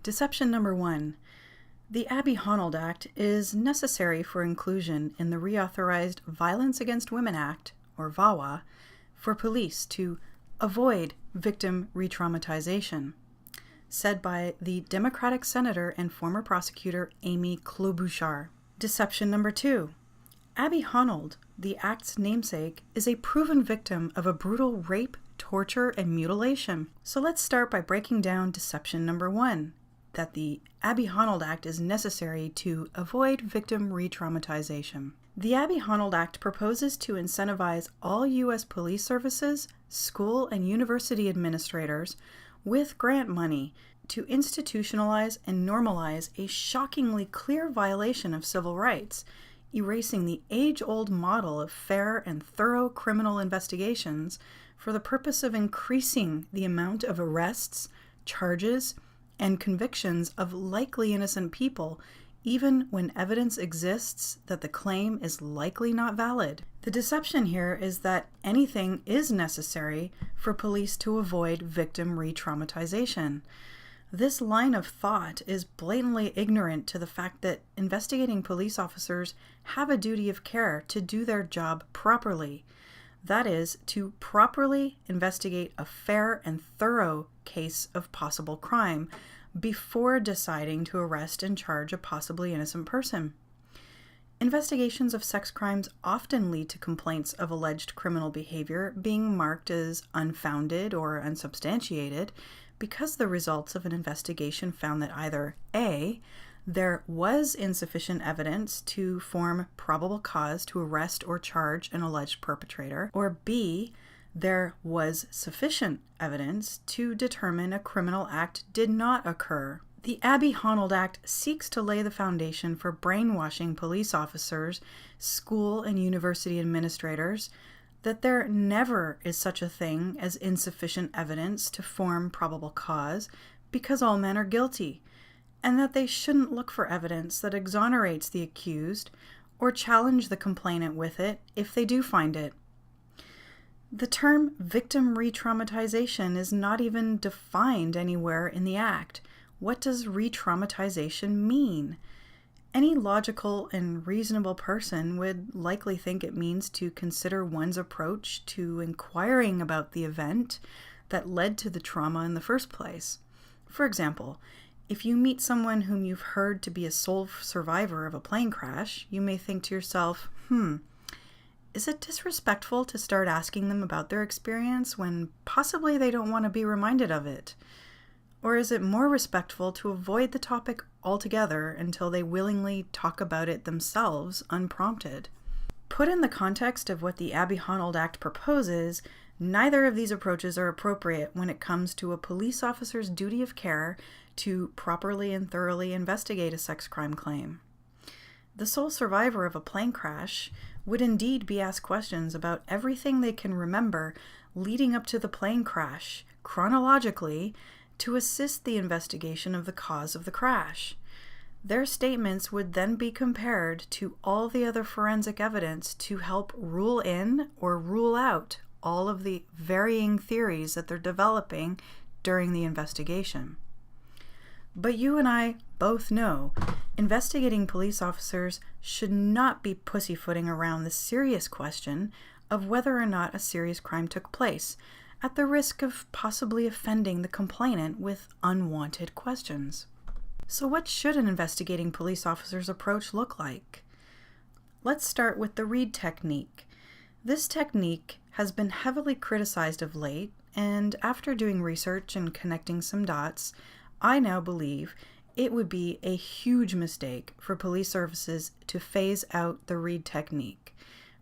Deception number 1. The Honold Act is necessary for inclusion in the reauthorized Violence Against Women Act, or VAWA, for police to avoid victim re-traumatization, said by the Democratic Senator and former prosecutor Amy Klobuchar. Deception number 2. Abby Honold, the Act's namesake, is a proven victim of a brutal rape, torture, and mutilation. So let's start by breaking down deception number 1, that the Abby Honold Act is necessary to avoid victim re-traumatization. The Abby Honold Act proposes to incentivize all U.S. police services, school and university administrators with grant money to institutionalize and normalize a shockingly clear violation of civil rights, erasing the age-old model of fair and thorough criminal investigations for the purpose of increasing the amount of arrests, charges, and convictions of likely innocent people, even when evidence exists that the claim is likely not valid. The deception here is that anything is necessary for police to avoid victim re-traumatization. This line of thought is blatantly ignorant to the fact that investigating police officers have a duty of care to do their job properly. That is, to properly investigate a fair and thorough case of possible crime before deciding to arrest and charge a possibly innocent person. Investigations of sex crimes often lead to complaints of alleged criminal behavior being marked as unfounded or unsubstantiated because the results of an investigation found that either A, there was insufficient evidence to form probable cause to arrest or charge an alleged perpetrator, or B, there was sufficient evidence to determine a criminal act did not occur. The Abby Honold Act seeks to lay the foundation for brainwashing police officers, school and university administrators, that there never is such a thing as insufficient evidence to form probable cause because all men are guilty, and that they shouldn't look for evidence that exonerates the accused or challenge the complainant with it if they do find it. The term victim re-traumatization is not even defined anywhere in the Act. What does re-traumatization mean? Any logical and reasonable person would likely think it means to consider one's approach to inquiring about the event that led to the trauma in the first place. For example, if you meet someone whom you've heard to be a sole survivor of a plane crash, you may think to yourself, is it disrespectful to start asking them about their experience when possibly they don't want to be reminded of it? Or is it more respectful to avoid the topic altogether until they willingly talk about it themselves unprompted? Put in the context of what the Abby Honold Act proposes, neither of these approaches are appropriate when it comes to a police officer's duty of care to properly and thoroughly investigate a sex crime claim. The sole survivor of a plane crash would indeed be asked questions about everything they can remember leading up to the plane crash, chronologically, to assist the investigation of the cause of the crash. Their statements would then be compared to all the other forensic evidence to help rule in or rule out all of the varying theories that they're developing during the investigation. But you and I both know investigating police officers should not be pussyfooting around the serious question of whether or not a serious crime took place, at the risk of possibly offending the complainant with unwanted questions. So what should an investigating police officer's approach look like? Let's start with the read technique. This technique has been heavily criticized of late, and after doing research and connecting some dots, I now believe it would be a huge mistake for police services to phase out the read technique,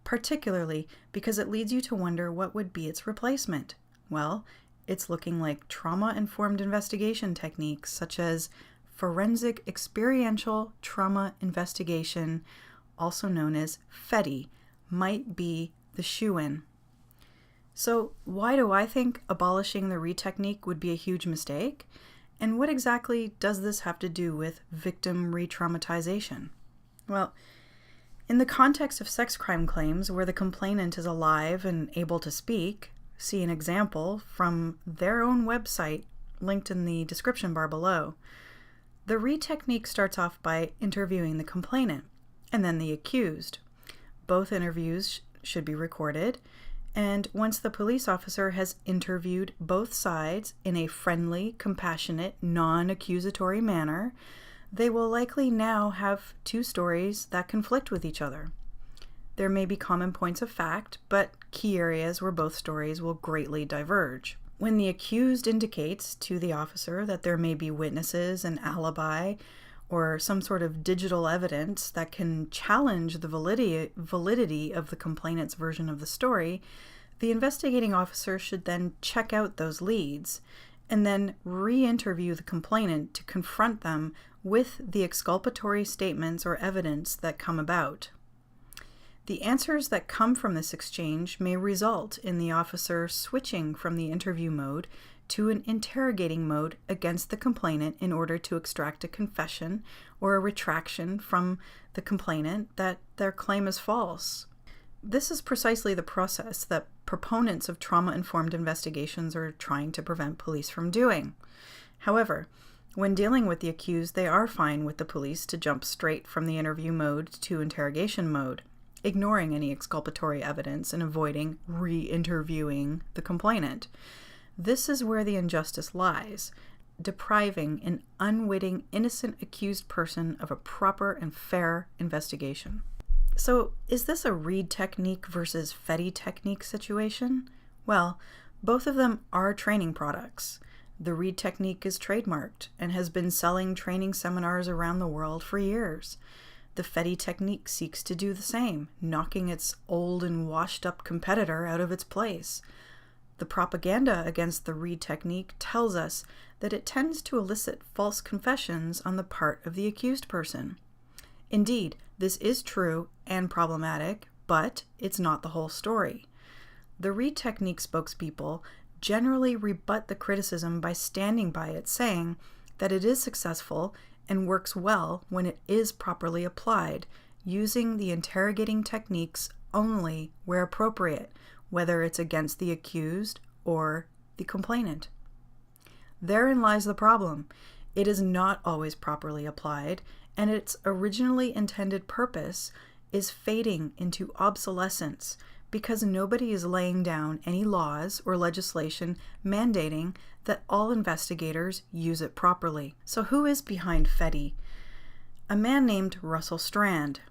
particularly because it leads you to wonder what would be its replacement. Well, it's looking like trauma-informed investigation techniques such as forensic experiential trauma investigation, also known as FETI, might be the shoe-in. So why do I think abolishing the read technique would be a huge mistake? And what exactly does this have to do with victim re-traumatization? Well, in the context of sex crime claims where the complainant is alive and able to speak, see an example from their own website linked in the description bar below. The Reed technique starts off by interviewing the complainant and then the accused. Both interviews should be recorded, and once the police officer has interviewed both sides in a friendly, compassionate, non-accusatory manner, they will likely now have two stories that conflict with each other. There may be common points of fact, but key areas where both stories will greatly diverge. When the accused indicates to the officer that there may be witnesses, an alibi, or some sort of digital evidence that can challenge the validity of the complainant's version of the story, the investigating officer should then check out those leads and then re-interview the complainant to confront them with the exculpatory statements or evidence that come about. The answers that come from this exchange may result in the officer switching from the interview mode to an interrogating mode against the complainant in order to extract a confession or a retraction from the complainant that their claim is false. This is precisely the process that proponents of trauma-informed investigations are trying to prevent police from doing. However, when dealing with the accused, they are fine with the police to jump straight from the interview mode to interrogation mode, ignoring any exculpatory evidence and avoiding re-interviewing the complainant. This is where the injustice lies, depriving an unwitting, innocent accused person of a proper and fair investigation. So, is this a Reed technique versus Fetty technique situation? Well, both of them are training products. The Reed technique is trademarked and has been selling training seminars around the world for years. The Fetty technique seeks to do the same, knocking its old and washed-up competitor out of its place. The propaganda against the Reed technique tells us that it tends to elicit false confessions on the part of the accused person. Indeed, this is true and problematic, but it's not the whole story. The Reed technique spokespeople generally rebut the criticism by standing by it, saying that it is successful and works well when it is properly applied, using the interrogating techniques only where appropriate, whether it's against the accused or the complainant. Therein lies the problem. It is not always properly applied, and its originally intended purpose is fading into obsolescence because nobody is laying down any laws or legislation mandating that all investigators use it properly. So who is behind Fetty? A man named Russell Strand.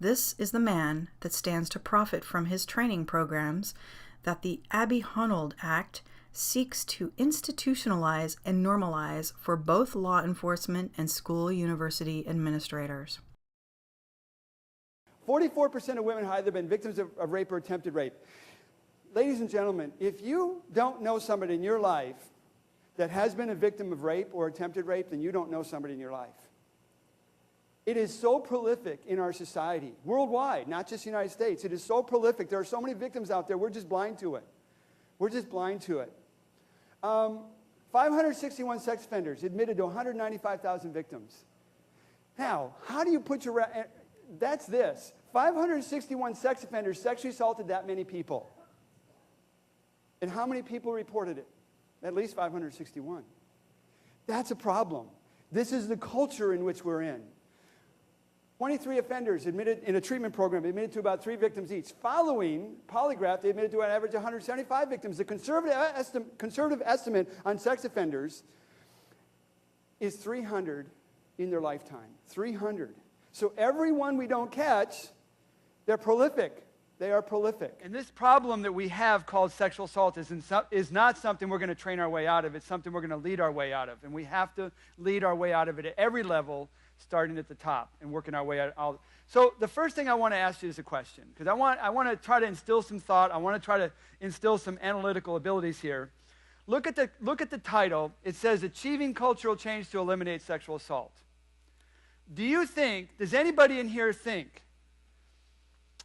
This is the man that stands to profit from his training programs that the Honold Act seeks to institutionalize and normalize for both law enforcement and school university administrators. 44% of women have either been victims of rape or attempted rape. Ladies and gentlemen, if you don't know somebody in your life that has been a victim of rape or attempted rape, then you don't know somebody in your life. It is so prolific in our society, worldwide, not just the United States. It is so prolific. There are so many victims out there, we're just blind to it. We're just blind to it. 561 sex offenders admitted to 195,000 victims. Now, how do you put your... That's this. 561 sex offenders sexually assaulted that many people. And how many people reported it? At least 561. That's a problem. This is the culture in which we're in. 23 offenders admitted in a treatment program, admitted to about 3 victims each. Following polygraph, they admitted to an average of 175 victims. The conservative estimate on sex offenders is 300 in their lifetime. 300. So every one we don't catch, they're prolific. They are prolific. And this problem that we have called sexual assault is not something we're going to train our way out of. It's something we're going to lead our way out of. And we have to lead our way out of it at every level, starting at the top and working our way out. So the first thing I want to ask you is a question, because I want to try to instill some thought. I want to try to instill some analytical abilities here. Look at the title. It says, Achieving Cultural Change to Eliminate Sexual Assault. Does anybody in here think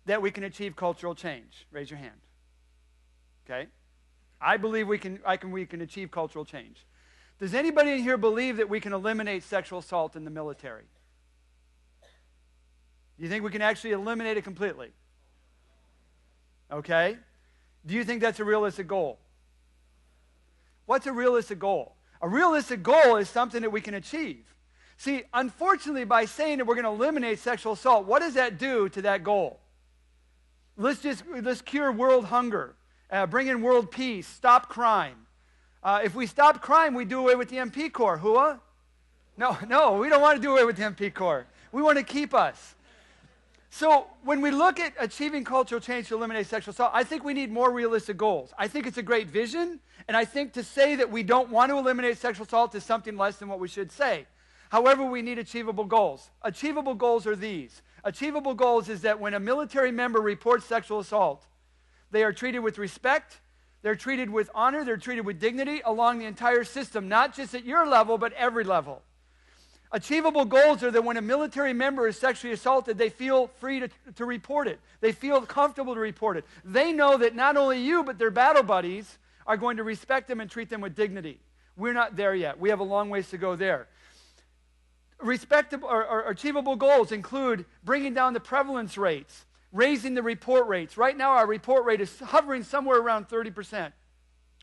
that we can achieve cultural change? Raise your hand. Okay? I believe we can achieve cultural change. Does anybody in here believe that we can eliminate sexual assault in the military? Do you think we can actually eliminate it completely? Okay? Do you think that's a realistic goal? What's a realistic goal? A realistic goal is something that we can achieve. See, unfortunately, by saying that we're going to eliminate sexual assault, what does that do to that goal? Let's cure world hunger, bring in world peace, stop crime. If we stop crime, we do away with the MP Corps. Hua? No, we don't want to do away with the MP Corps. We want to keep us. So when we look at achieving cultural change to eliminate sexual assault, I think we need more realistic goals. I think it's a great vision, and I think to say that we don't want to eliminate sexual assault is something less than what we should say. However, we need achievable goals. Achievable goals are these. Achievable goals is that when a military member reports sexual assault, they are treated with respect, they're treated with honor, they're treated with dignity along the entire system, not just at your level, but every level. Achievable goals are that when a military member is sexually assaulted, they feel free to report it. They feel comfortable to report it. They know that not only you, but their battle buddies are going to respect them and treat them with dignity. We're not there yet. We have a long ways to go there. Respectable or achievable goals include bringing down the prevalence rates, raising the report rates. Right now, our report rate is hovering somewhere around 30%,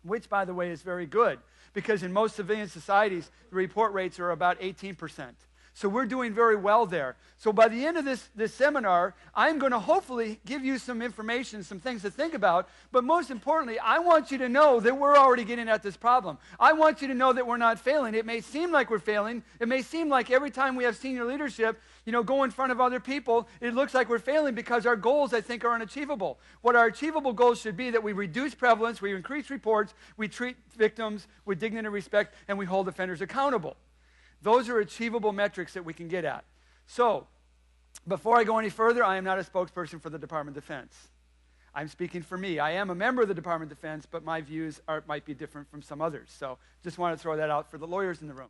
which, by the way, is very good, because in most civilian societies, the report rates are about 18%. So we're doing very well there. So by the end of this seminar, I'm going to hopefully give you some information, some things to think about, but most importantly, I want you to know that we're already getting at this problem. I want you to know that we're not failing. It may seem like we're failing. It may seem like every time we have senior leadership, go in front of other people, it looks like we're failing because our goals, I think, are unachievable. What our achievable goals should be that we reduce prevalence, we increase reports, we treat victims with dignity and respect, and we hold offenders accountable. Those are achievable metrics that we can get at. So, before I go any further, I am not a spokesperson for the Department of Defense. I'm speaking for me. I am a member of the Department of Defense, but my views might be different from some others. So, just want to throw that out for the lawyers in the room.